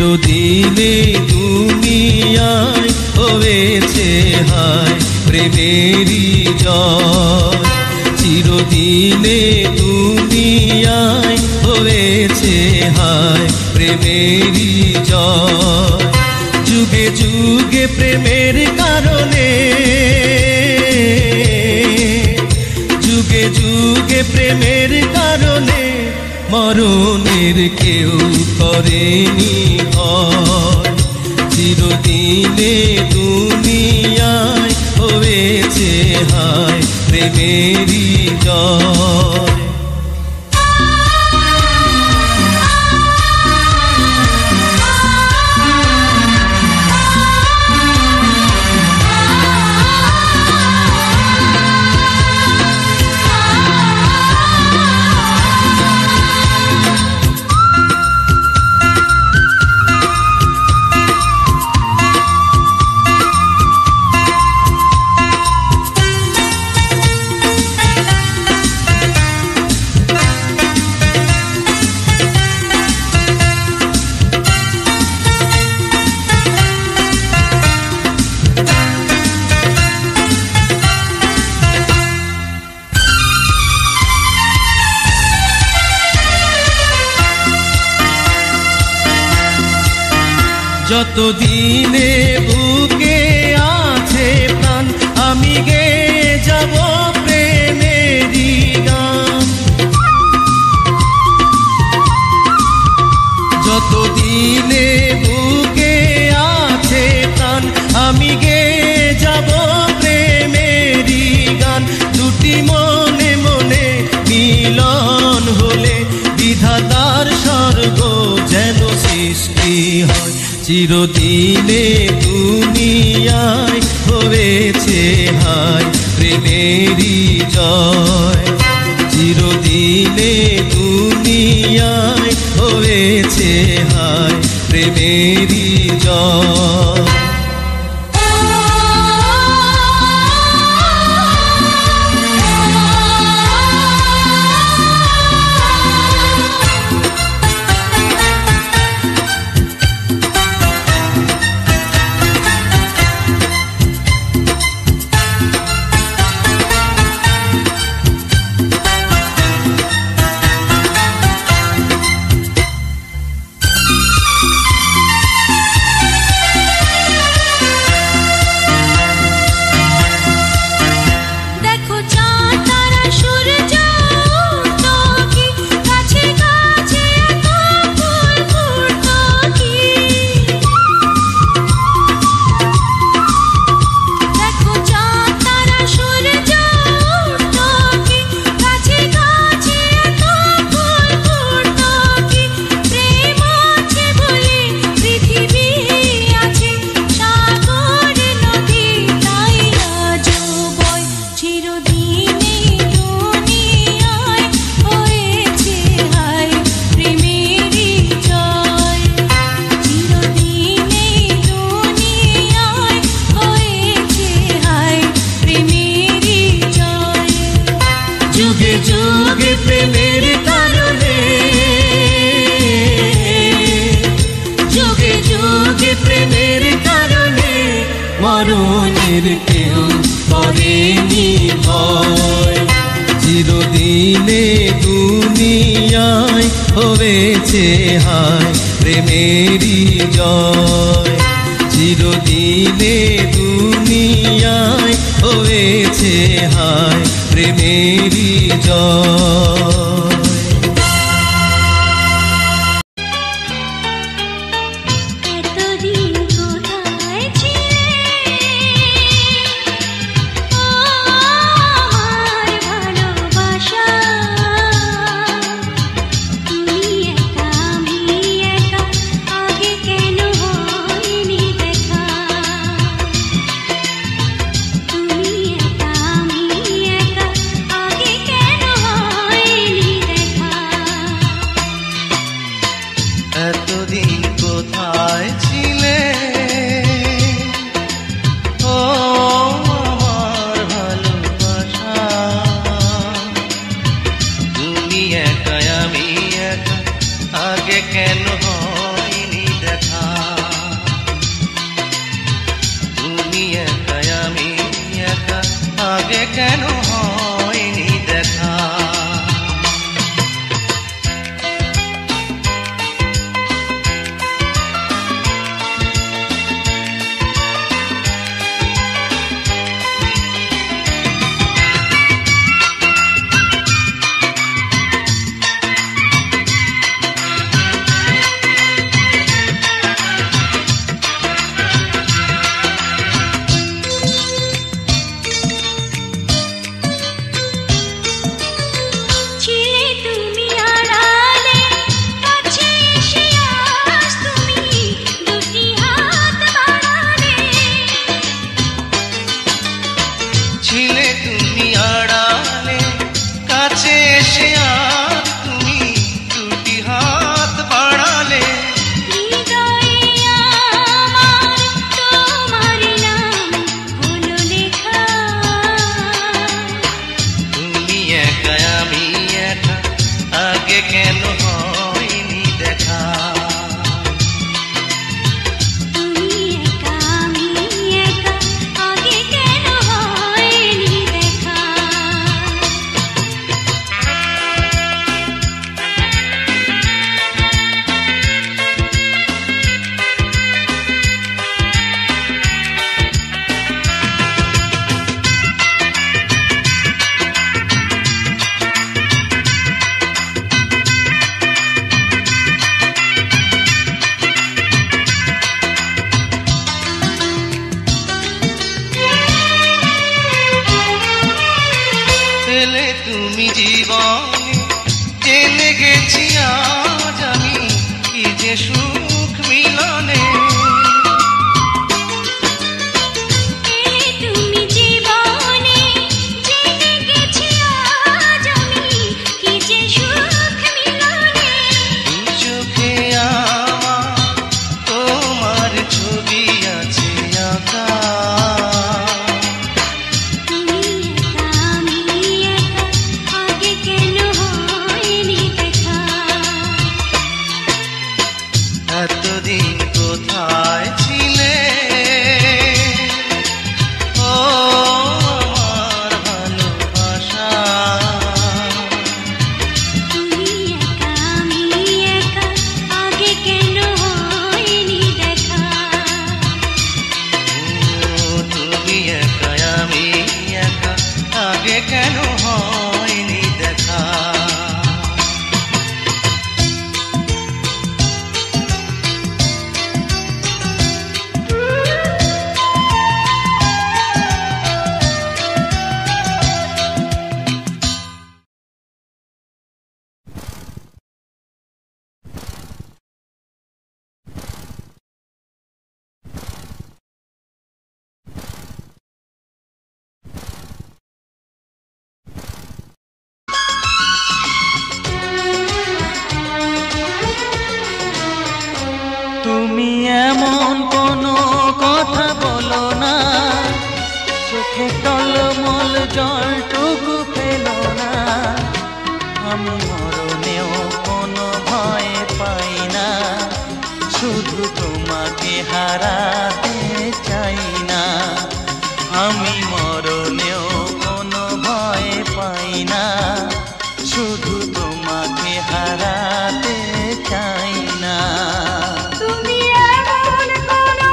চিরদিনে দুনিয়ায় হয়েছে হায় প্রেমেরই জয়। চিরদিনে দুনিয়ায় হয়েছে হায় প্রেমেরই জয়। যুগে যুগে প্রেমের কারণে, যুগে যুগে প্রেমের কারণে মরণের কেউ করেনি ভয়। চিরদিনে দুনিয়ায় হয়েছে হায় প্রেমেরই জয়। যতদিনে বুকে আছে প্রাণ আমি গেয়ে যাব প্রেমেরই গান। যতদিনে বুকে আছে প্রাণ আমি গেয়ে যাব প্রেমেরই গান। দুটি মনে মনে মিলন হলে বিধাতার স্বর্গ যেন সৃষ্টি হয়। চিরদিনে দুনিয়ায় হয়েছে হায় প্রেমেরই জয়। চিরদিনে দুনিয়ায় হয়েছে হায় প্রেমেরই জয়। যুগে যুগে প্রেমের কারণে, যুগে যুগে প্রেমের কারণে মরণের কেউ করেনি ভয়। চিরদিনে দুনিয়ায় হয়েছে হায় প্রেমেরই জয়। চিরদিনে দুনিয়ায় হয়েছে হায় প্রেমেরই জয়। কেন হয়নি দেখা তুমি একা আমি একা আগে কেন হয়নি দেখা তুমি জীবনে জেনে গেছি আজ আমি কি যে সুখ মিলনে তুমি জীবনে জেনে গেছি আজ আমি কি যে সুখ মিলনে চোখে আমার তোমার ছবি আছে আঁকা এতদিন কোথায় ছিলে ও আমার ভালোবাসা তুমি একা আমি একা আগে কেন হয়নি দেখা তুমি একা আমি একা আগে কেন হয়নি দেখা তুমি এমন কোনো কথা বলো না চোখে টলমল জলটুকু ফেলো না আমি মরণেও কোনো ভয় পাই না শুধু তোমাকে হারাতে চাই না আমি মরণেও কোনো ভয় পাই না শুধু তোমাকে হারাতে চাই না তুমি এমন কোনো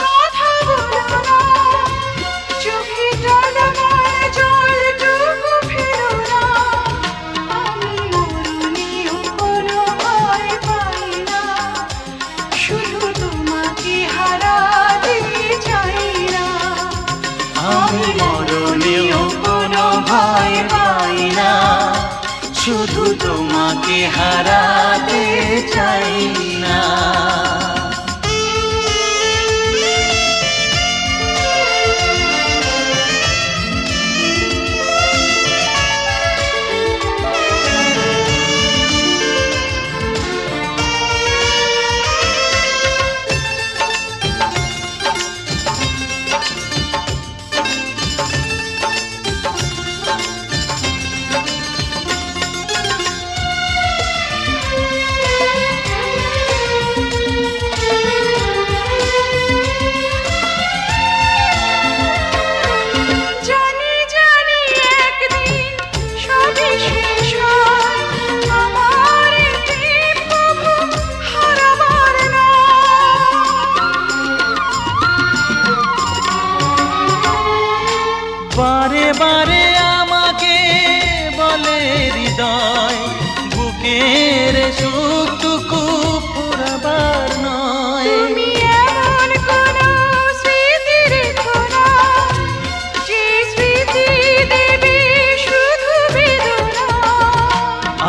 কথা বলো না চোখে টলমল জলটুকু ফেলো না আমি মরণেও কোনো ভয় পাই না শুধু তোমাকে হারাতে চাই না আমি মরণেও কোনো ভয় পাই না শুধু তোমাকে হারাতে চাই না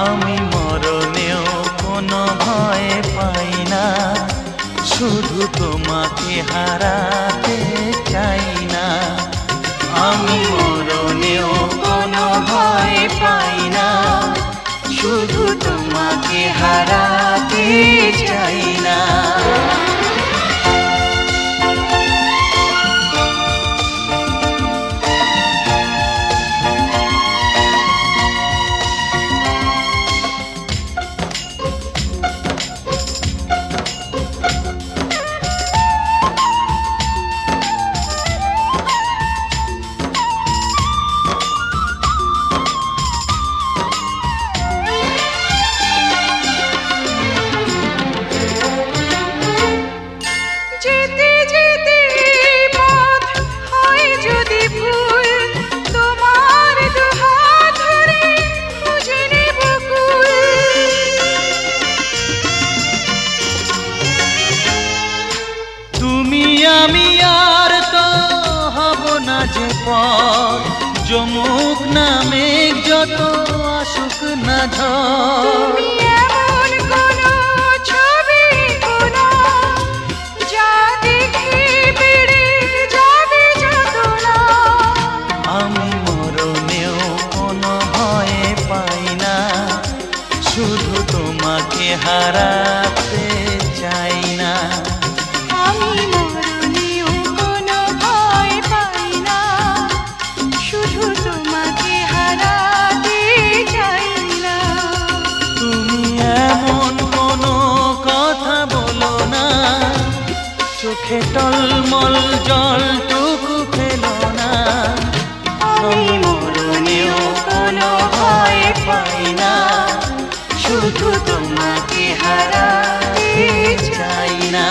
আমি মরণেও কোনো ভয় পাই না, শুধু তোমাকে হারাতে চাই না। আমি মরণেও কোনো ভয় পাই না, শুধু তোমাকে হারাতে চাই না। যমুক না মেঘ যত আসুক না ঝড়, এমন কোন ছবি কোন যা দেখে বেড়ে যাবে যতনা। আমি মরণেও কোনো ভয় পাই না, শুধু তোমাকে হারাতে চাই না। আমি মরণেও কোনো ভয় পাই না, শুধু তোমাকে হারাতে চাই না। তুমি এমন কোনো কথা বলো না, চোখে টলমল জলটুকু ফেলো না। আমি মরণেও কোনো ভয় পাই না, শুধু তোমাকে হারাতে চাই না।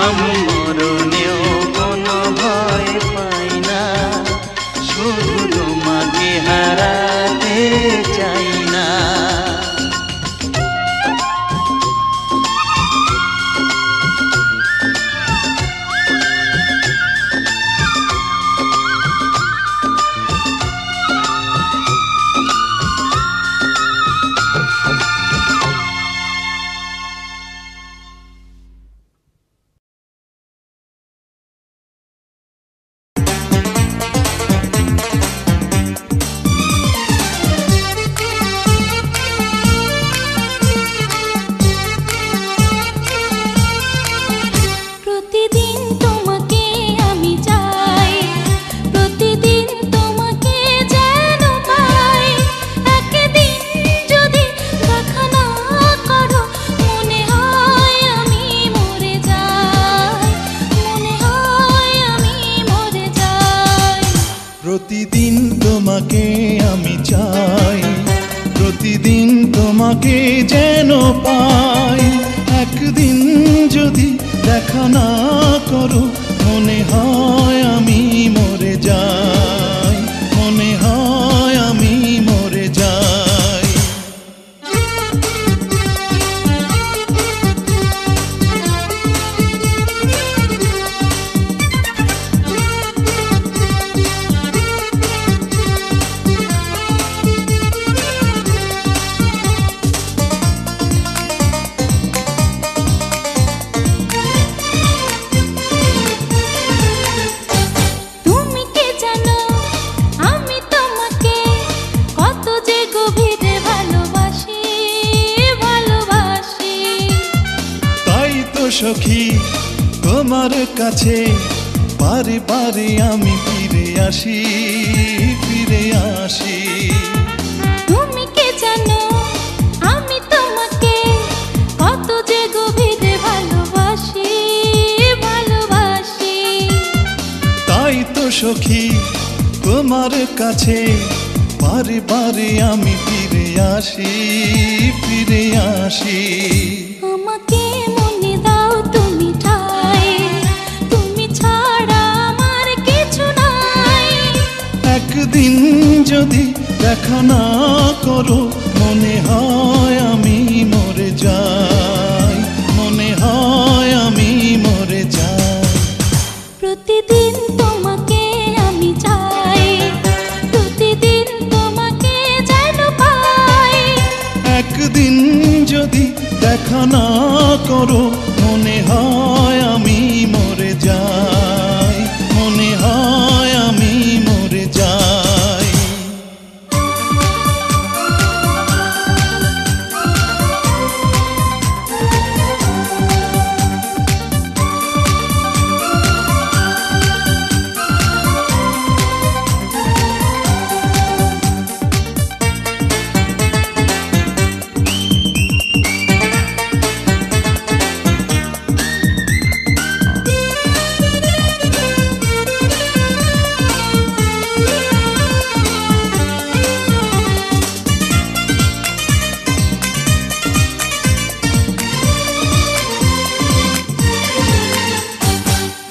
আমি মরণেও কোনো ভয় পাই না, শুধু তোমাকে হারাতে চাই না। প্রতিদিন তোমাকে আমি চাই, প্রতিদিন তোমাকে যেন পাই। একদিন যদি দেখা না করো, মনে হয় আমি মরে যাই, মনে হয় আমি মরে যাই। সখী তোমার কাছে বারে বারে আমি ফিরে আসি, ফিরে আসি। তুমি কে জানো আমি তোমাকে কত যে গভীরে ভালোবাসি, ভালোবাসি। তাই তো সখী তোমার কাছে বারে বারে আমি ফিরে আসি, ফিরে আসি। আমাকে মনে দাও তুমি ঠাই, তুমি ছাড়া আমার কিছু নাই। একদিন যদি দেখা না করো, মনে হয় আমি মরে যাই, মনে হয় আমি মরে যাই। প্রতিদিন তোমাকে আমি চাই, প্রতিদিন তোমাকে যেন পাই। একদিন যদি দেখা না করো মনে হয় আমি মরে যাই, মনে হয় আমি মরে যাই।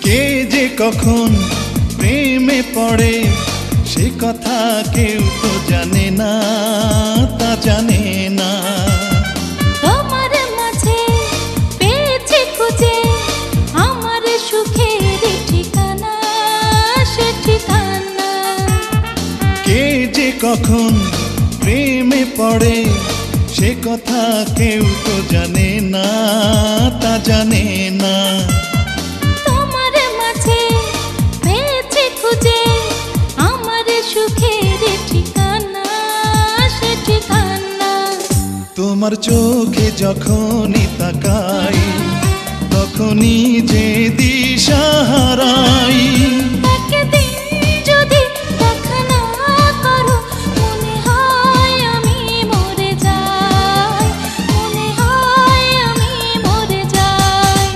কে যে কখন প্রেমে পড়ে সে কথা কেউ তো জানে না, তা জানে না। তোমার মাঝে পেয়েছি খুঁজে আমার সুখের ঠিকানা, সে ঠিকানা। কে যে কখন প্রেমে পড়ে সে কথা কেউ তো জানে না, তা জানে না। তোমার মাঝে পেয়েছি খুঁজে আমার সুখের ঠিকানা, সে ঠিকানা। তোমার চোখে যখনই তাকাই তখনই যে দিশা হারাই। একদিন যদি দেখা না করো মনে হয় আমি মরে যাই, মনে হয় আমি মরে যাই।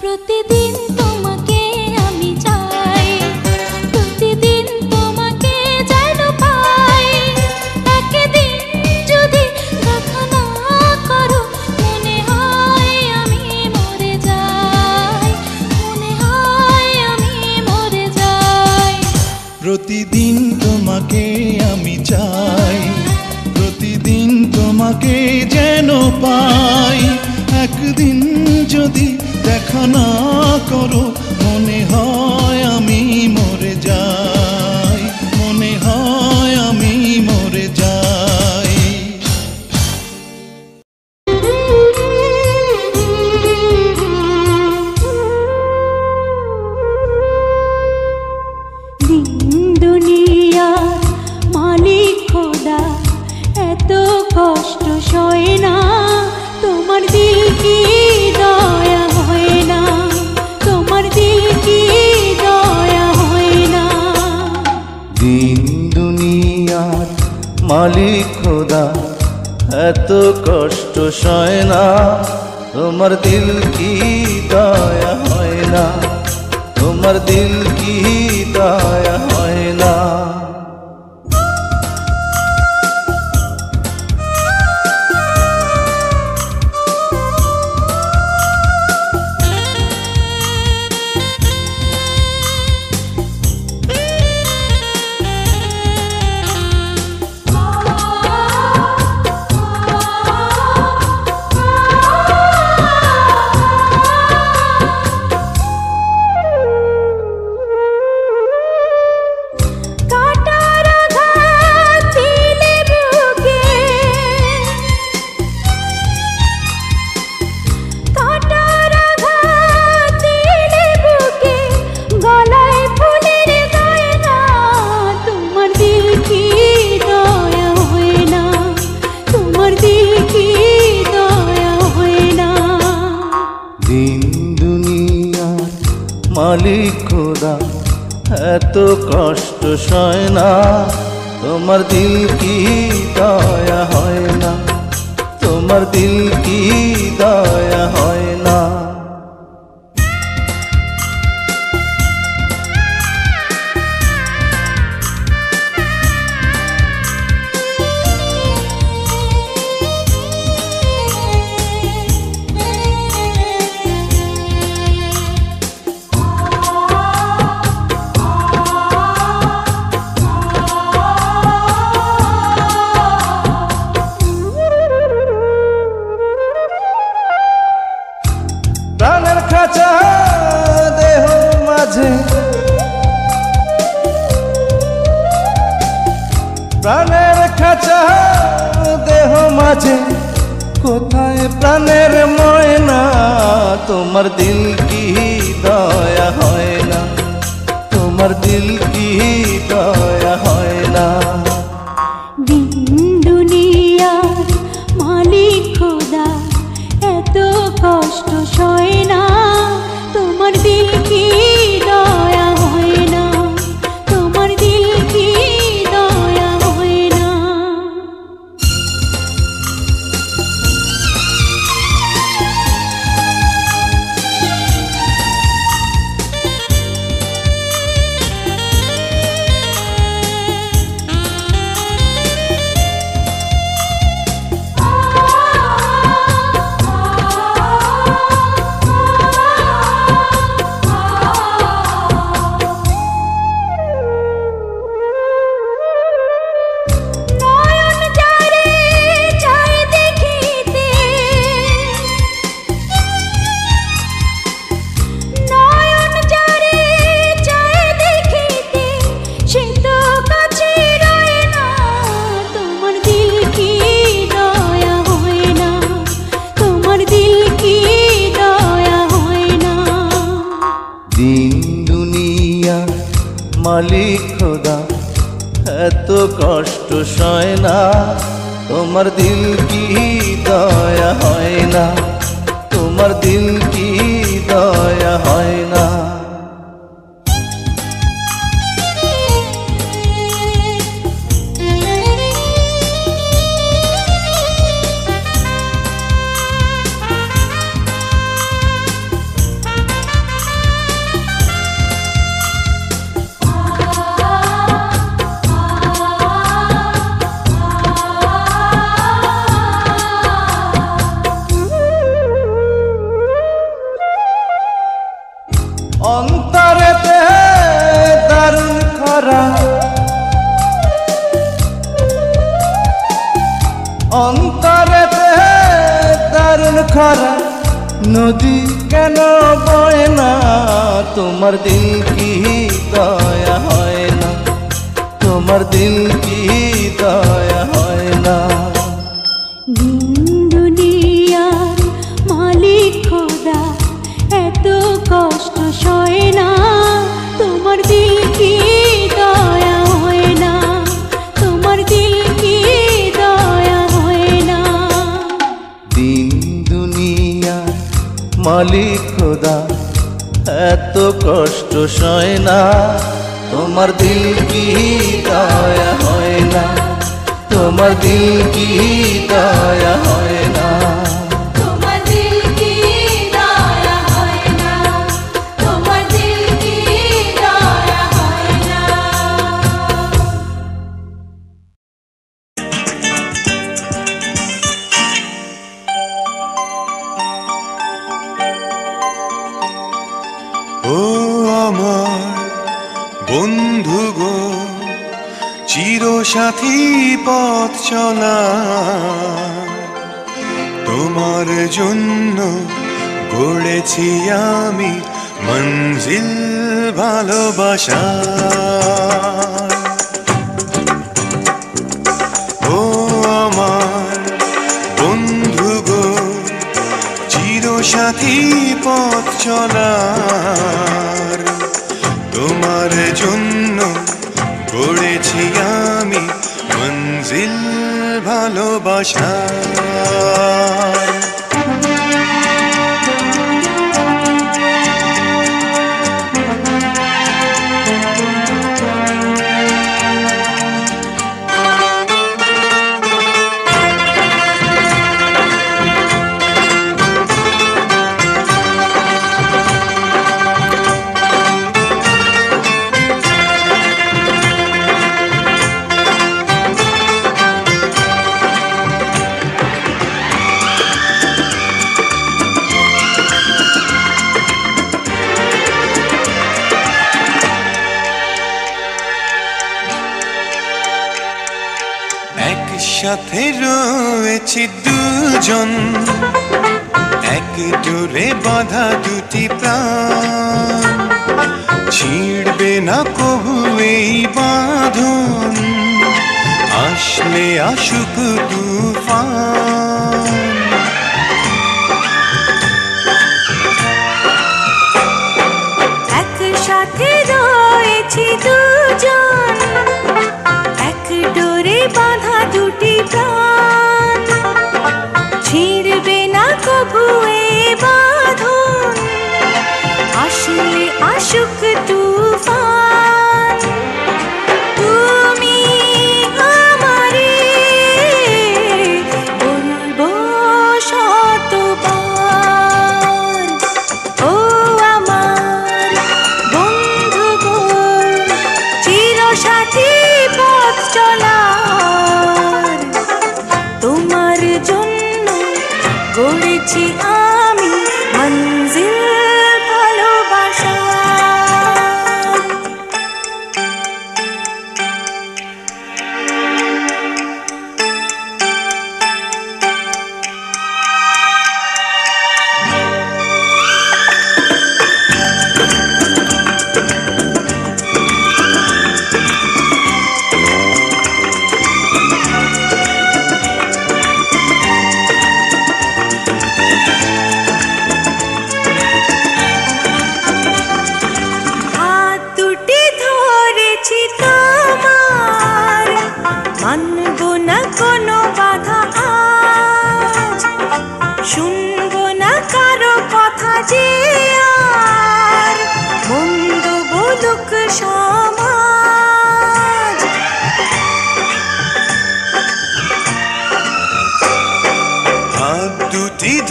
প্রতিদিন তোমাকে আমি চাই, প্রতিদিন তোমাকে যেন পাই। একদিন যদি দেখা না করো মনে হয় আমি মরে যাই, মনে হয় আমি মরে যাই। প্রতিদিন তোমাকে আমি চাই, প্রতিদিন তোমাকে যেন পাই। একদিন যদি দেখা না করো মনে হয় আমি মরে যাই, মনে হয় আমি মরে যাই। দিন দুনিয়ার মালিক খোদা এত কষ্ট সয় না, তোমার দিল কি দয়া হয় না, তোমার দিল কি দয়া হয় না। দিন দুনিয়ার মালিক খোদা এত কষ্ট সয় না, তোমার দিল কি দয়া হয় না, তোমার দিল কি দয়া হয় না। কাটার আঘাত দিলে বুকে, কাটার আঘাত দিলে বুকে, গলায় ফুলের গয়না, তোমার দিল কি দয়া হয় না, তোমার দিল কি দয়া হয় না। দিন দুনিয়ার মালিক খোদা এত কষ্ট সয় না, তোমার দিল কি দয়া হয় না, তোমার দিল কি দয়া হয় না। প্রাণের খাঁচা দেহ মাঝে, প্রাণের খাঁচা দেহ মাঝে কোথায় প্রাণের ময়না, তোমার দিল কি দয়া হয় না, তোমার দিল কি দয়া হয় না। দিন দুনিয়ার মালিক খোদা এত কষ্ট সয় না, তোমার দিল কি দয়া হয় না, তোমার দিল কি দয়া হয় না। নয়ন যারে চায় দেখিতে, নয়ন যারে চায় দেখিতে, সে তো কাছে রয় না, তোমার দিল কি দয়া হয় না, তোমার দিল কি দয়া হয় না। দিন দুনিয়া মালিক খোদা এত কষ্ট সয় না, তোমার দিল কি দয়া হয় না, তোমার দিল কি দয়া হয় না। অন্তরেতে দারুণ খরা, অন্তরেতে দারুণ খরা, নদী কেন বয় না, তোমার দিল কি দয়া হয় না, তোমার দিল কি দয়া হয় না। দিন দুনিয়ার মালিক খোদা এত কষ্ট সয় না, তোমার দিল কি দয়া হয় না, তোমার দিল কি দয়া হয় না। দিন দুনিয়া মালিক খোদা এত কষ্ট সয় না, তোমার দিল কি দয়া হয় না, তোমার দিল কি দয়া হয় না। তোমার দিল কি দয়া হয় না, তোমার দিল কি দয়া হয় না। ও আমার বন্ধু গো, চিরসাথী পথ চলা, তোমার জন্য গড়েছি আমি মঞ্জিল ভালোবাসা। ও আমার বন্ধু গো, চিরসাথী পথ চলার, তোমার জন্য গড়েছি আমি মঞ্জিল ভালোবাসা। একসাথে রয়েছি দুজন, এক ডোরে বাঁধা দুটি প্রাণ, ছিড়বে না কবু এই বাঁধন, আসলে আসুক তুফান। তোমার জন্য গড়েছি আমি মঞ্জিল ভালোবাসা।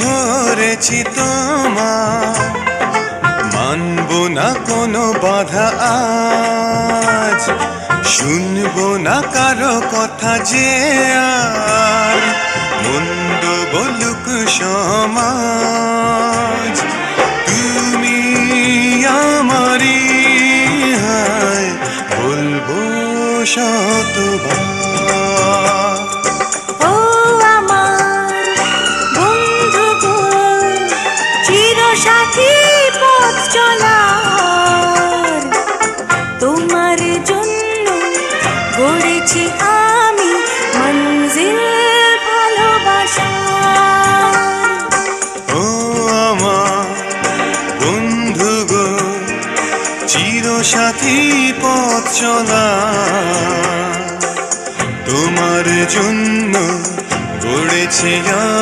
ধরেছি তোমার, মানবো না কোনো বাধা আজ, শুনবো না কারো কথা যে আর মন্দ বলুক সমাজ। তুমি আমারি হায় বলবো শতবার। সাথী পথ চলার তোমার জন্য গড়েছি আমি মঞ্জিল ভালোবাসা। ও আমার বন্ধু গো, চির সাথী পথ চলার তোমার জন্য গড়েছি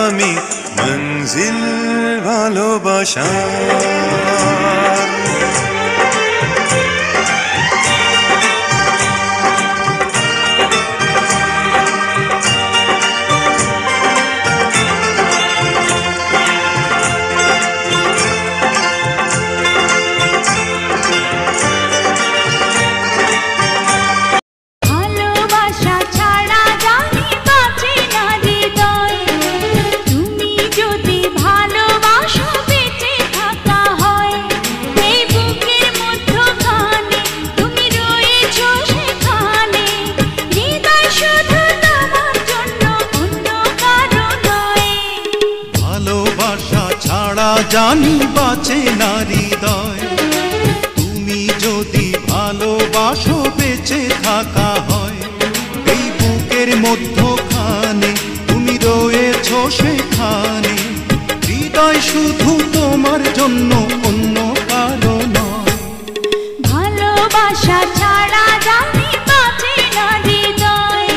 আমি মঞ্জিল ভালোবাসা। জানি বাঁচে না হৃদয়, তুমি যদি ভালোবাসো বেঁচে থাকা হয়। এই বুকের মধ্যখানে তুমি রয়েছো সেখানে, হৃদয় শুধু তোমার জন্য অন্য কারো নয়। ভালোবাসা ছাড়া জানি বাঁচে না হৃদয়,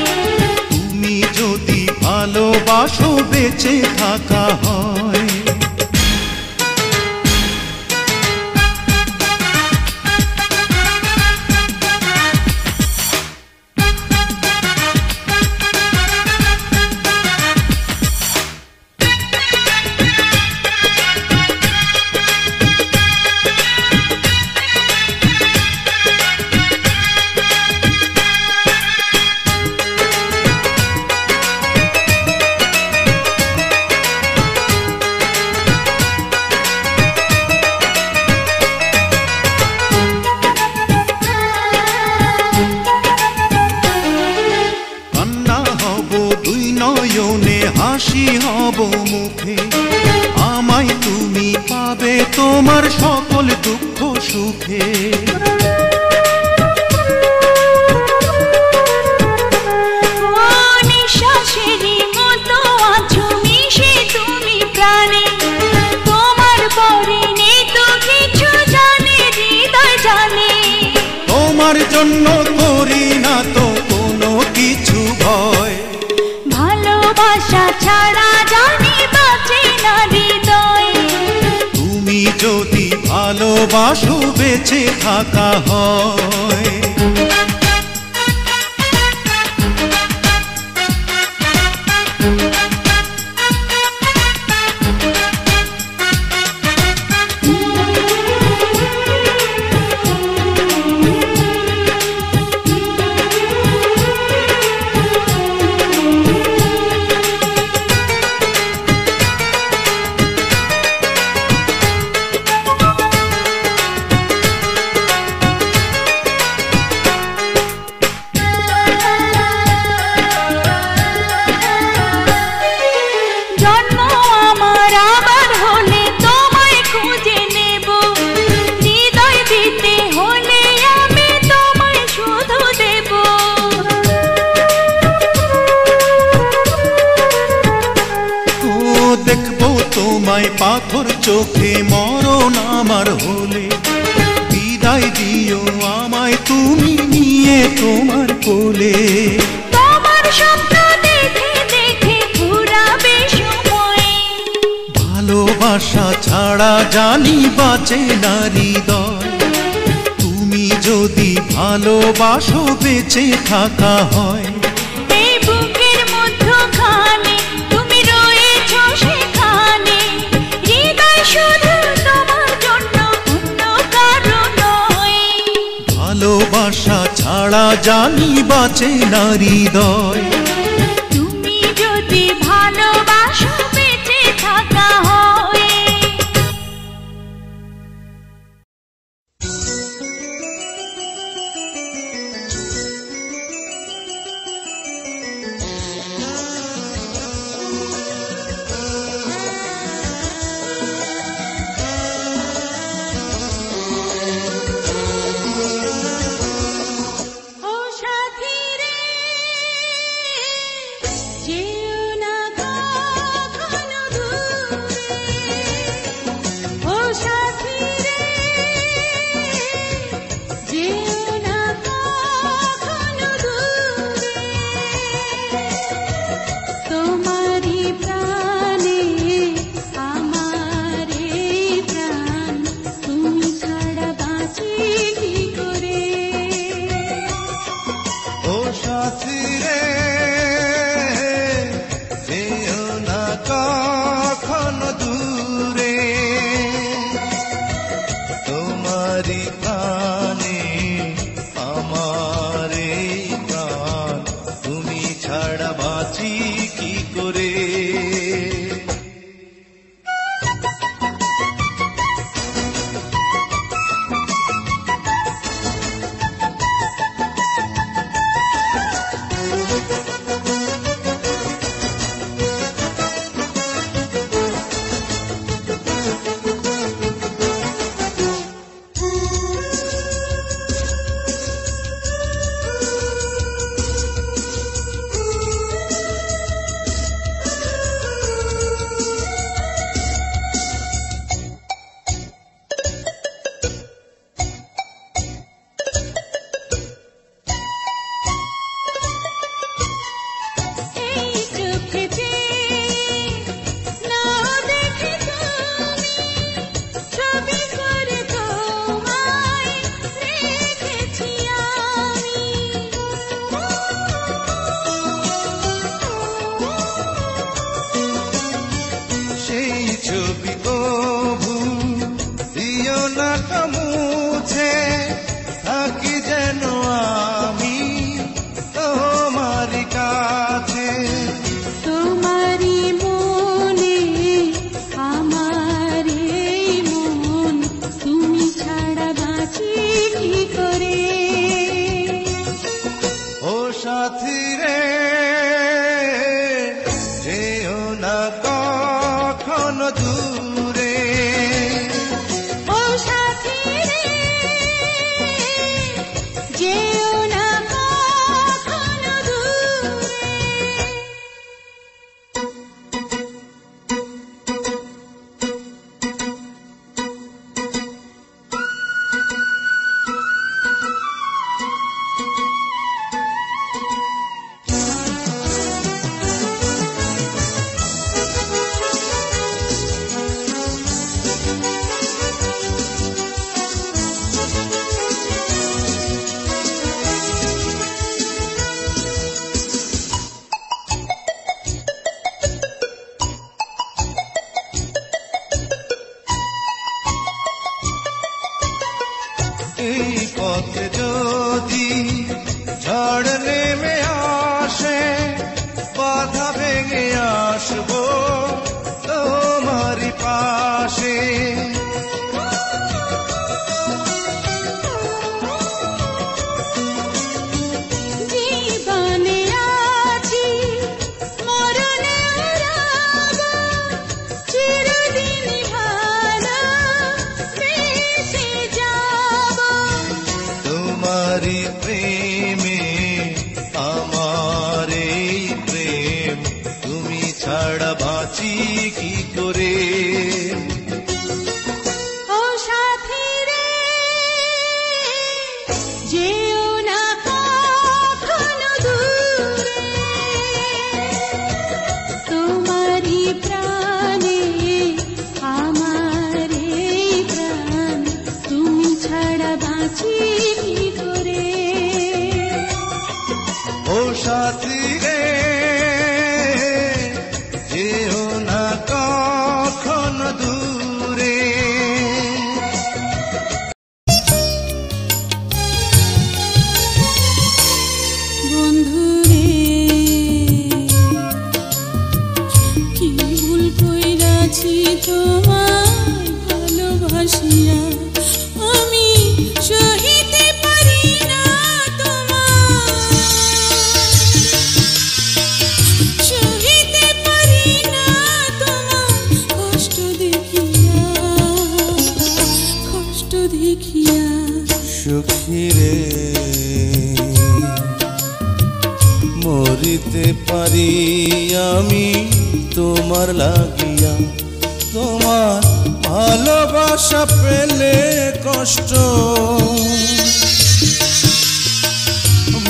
তুমি যদি ভালোবাসো বেঁচে থাকা হয়। হাসি হব মুখে, আমায় তুমি পাবে তোমার সকল দুঃখ সুখে। নিঃশ্বাসেরই মতো আছো মিশে তুমি প্রাণে, তোমার পরে নেই তো কিছু জানে হৃদয় জানে। তোমার জন্য করি না তো কোনো কিছু ভয়, ভালোবাসা ছাড়া জানি বাঁচে না হৃদয়। তুমি যদি ভালোবাসো বেঁচে থাকা হয়। তোমায় পাথর চোখে মরণ আমার হলে। বিদায় দিও আমায় তুমি নিয়ে তোমার কোলে। তোমার স্বপ্ন দেখে দেখে ঘুরাবে সময়। ভালোবাসা ছাড়া জানি বাঁচে না হৃদয়। তুমি যদি ভালোবাসো বেঁচে থাকা হয়। এই বুকের মধ্যখানে তুমি রয়েছো সেখানে। হৃদয় শুধু তোমার জন্য, অন্য কারো নয়। ভালোবাসা ছাড়া জানি বাঁচে না হৃদয়। তুমি যদি ভালোবাসো বেঁচে থাকা হয়। ও সাথী রে, যেও না কখনো দূরে। ও সাথী রে, যেও না কখনো দূরে। তোমারই প্রাণে আমার এই প্রাণ, তুমি ছাড়া বাঁচি কি করে। ও সাথী রে, যেও না কখনো দূরে। তোমারই প্রাণে আমার এই প্রাণ, তুমি ছাড়া বাঁচি কি করে। এই চোখে যে না দেখে তুমি, ছবি করে তোমায় রেখেছি আমি। সেই ছবি কবু দিও না মুছে, থাকি যেন আমি তোমার কাছে। তোমারই মনে আমার এই মন, তুমি ছাড়া বাঁচি কি করে। ও সাথী রে, যেও না কখনো দূরে। ও সাথী রে, যেও না কখনো দূরে। এই পথে যদি ঝড় নেমে আসে, বাধা ভেঙে আসবো তোমারই পাশে। জীবনে আছি মরণে রব, চিরদিন ভালো বেঁচে যাব। আছি তোমায় ভালোবাসিয়া, আমি সহিতে পারি না তোমায়, সহিতে পারি না তোমার কষ্ট দেখিয়া, কষ্ট দেখিয়া। সখী রে মরিতে পারি আমি তোমার লাগিয়া, তোমার ভালোবাসা পেলে কষ্ট,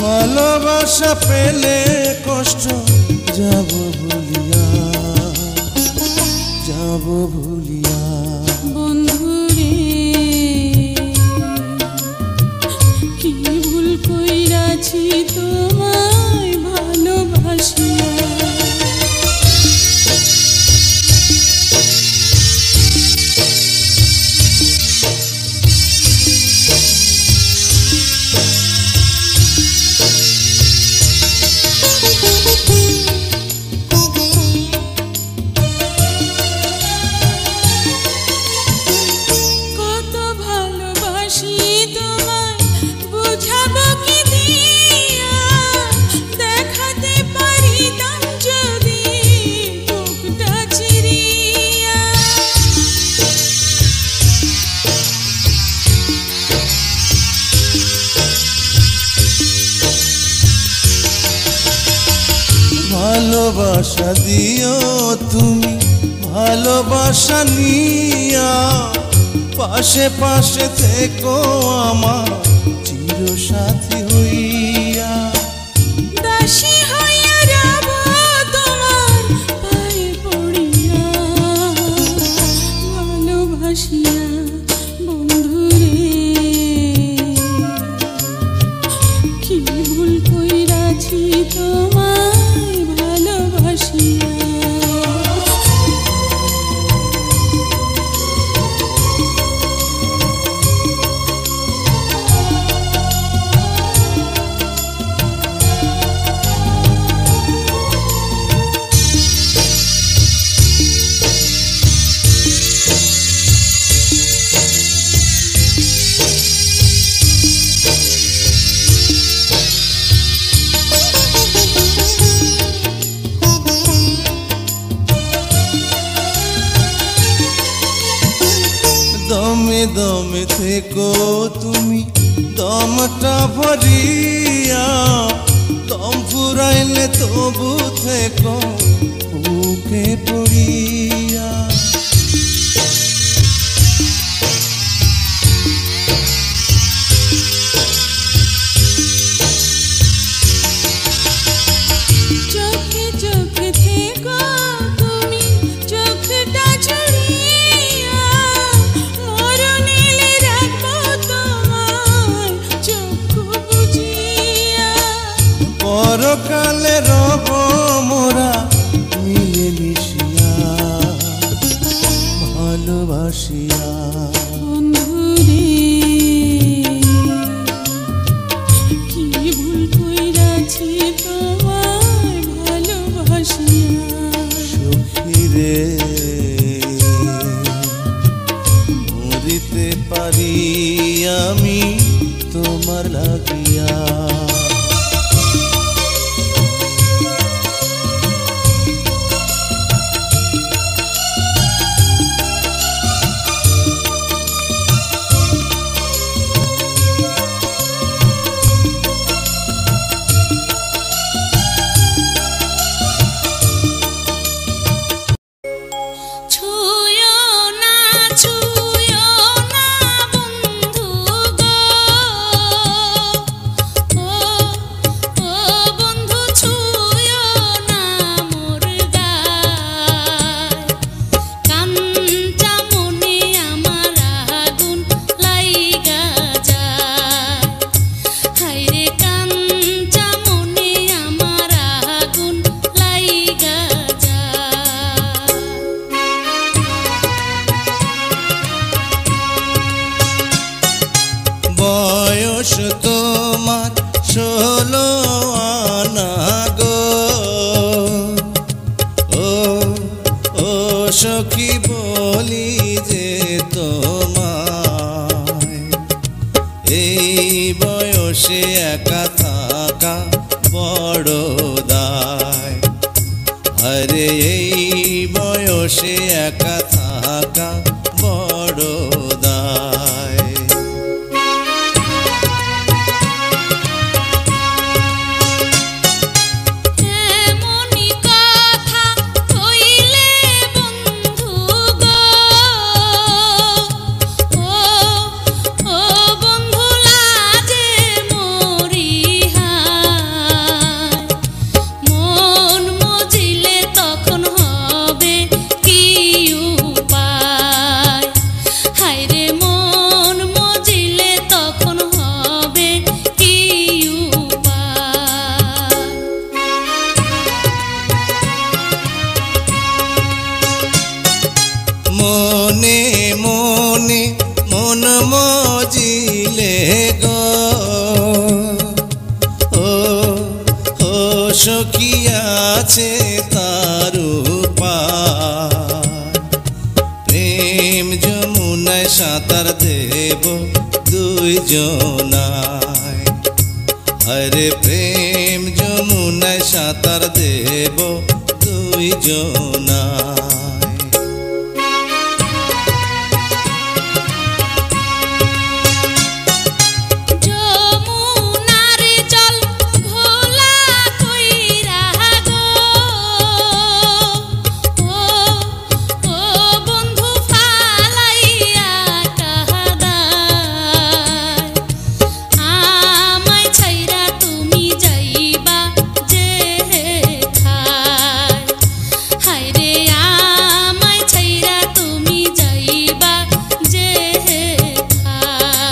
ভালোবাসা পেলে কষ্ট যাব ভুলিয়া, যাব ভুলিয়া। বন্ধুরে কি ভুল কইরাছি তোমায় ভালোবাসিয়া, কত ভালোবাসি তোমায় বুঝাবো কি দিয়া, দেখাতে পারিতাম যদি বুকটা চিরিয়া। ভালোবাসা দিও তুমি ভালোবাসা নিয়া, পাশে পাশে থেকো আমার চির সাথী হইয়া। দাসী হইয়া রব তোমার পায়ে পড়িয়া, ভালোবাসিয়া। বন্ধুরে কি ভুল কইরাছি তোমায় ভালোবাসিয়া। দমে দমে থেকো তুমি দমটা ভরিয়া, দম ফুরাইলে তবু থেকো বুকে পড়িয়া। চোখে চোখে থেকো তুমি চোখটা ছড়িয়া, মরণেলে রাখবো তোমায় চক্ষু বুজিয়া। পরকালে রব মোরা মিলে মিশিয়া, ভালোবাসিয়া। বন্ধুরে কি ভুল কইরাছি তোমায় ভালোবাসিয়া। সখী রে মরিতে পারি আমি তোমার লাগিয়া। সখী বলি যে তোমায় এই বয়সে একা থাকা বড় দায়। আরে এই বয়সে একা থাকা বড় দায়। এমনি কথা কইলে বন্ধু গো, ও বন্ধু লাজে মরি হায়। মন মজিলে তখন হবে কি উপায়, হায়রে মন মজিলে তখন হবে কি উপায়। মনে মনে মন মজিলে গো, ও সখী আছে তার উপায়। প্রেম যমুনায় সাঁতার দেব দুইজনায়। আরে প্রেম যমুনায় সাঁতার দেব দুইজনায়। যমুনার জল ঘোলা কইরা গো, ও বন্ধু ফালাইয়া কাদায়। আমায় ছাইরা তুমি যাইবা যে খায়, হায়রে আমায় ছাইরা তুমি যাইবা যে খায়।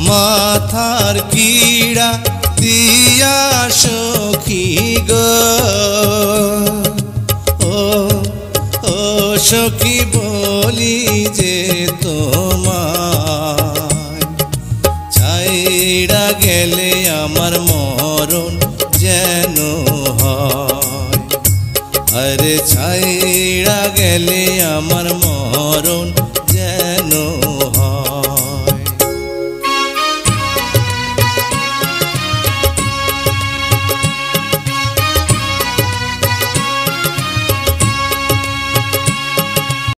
মাথার কিড়া দিয়া সখী গো, ও সখী বলি যে তোমায় ছাইড়া গেলে আমার মরণ যেন হয়। আরে ছাইড়া গেলে আমার মরণ যেন